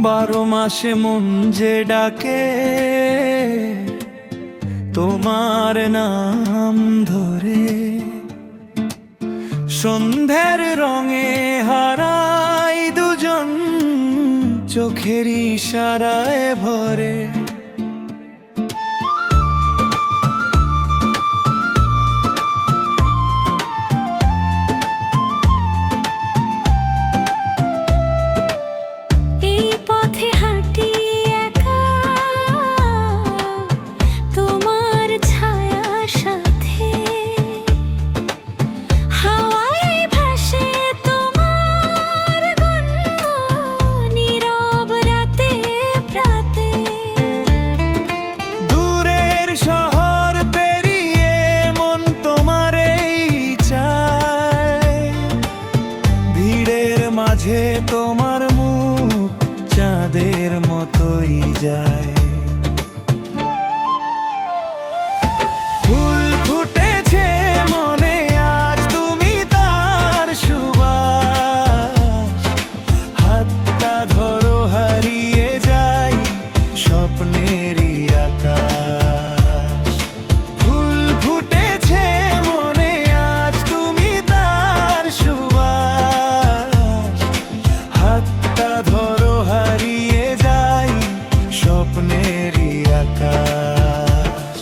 বারো মাসে মন যে ডাকে তোমার নাম ধরে, সন্ধ্যের রঙে হারাই দুজন, চোখের ইশারায় ভরে। মাঝে তোমার মুখ চাঁদের মতোই যায়। ফুল ফুটেছে মনে আজ তুমি তার সুবাস, হাতটা ধরো হারিয়ে যাই স্বপ্নেরই আকাশ। ফুল ফুটেছে মনে আজ তুমি তার সুবাস, হাতটা ধরো হারিয়ে যাই স্বপ্নেরই আকাশ।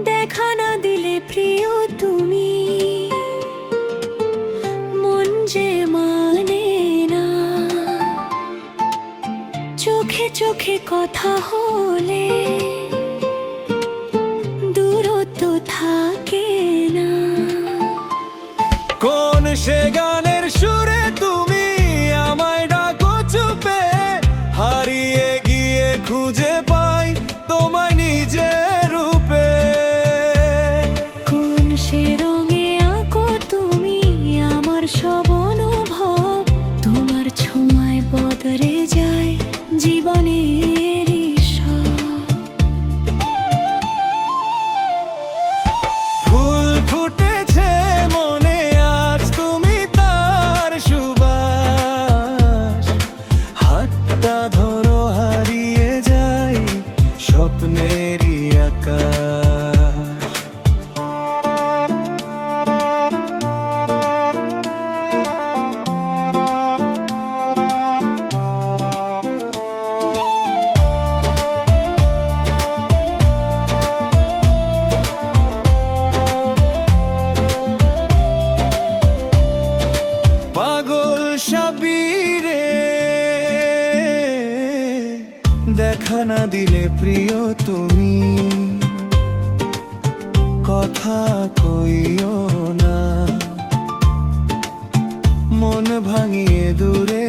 দেখা না দিলে প্রিয় তুমি মন যে মানে না, চোখে চোখে কথা হলে দূরত্ব থাকে না। কোন সে গানের সুরে তুমি আমায় ডাকো চুপে, হারিয়ে গিয়ে খুঁজে পাই তোমায় নিজের রূপে। কোন সে রঙে আঁকো তুমি আমার সব অনুভব, তোমার ছোঁয়ায় বদলে যায় জীবনের সব। ফুল ফুটেছে মনে আজ তুমি তার সুবাস, হাতটা ধরো হারিয়ে যাই স্বপ্নেরই আকাশ। পাগল সাবিরে দেখা না দিলে প্রিয় তুমি কথা কইও না, মন ভাঙিয়ে দূরে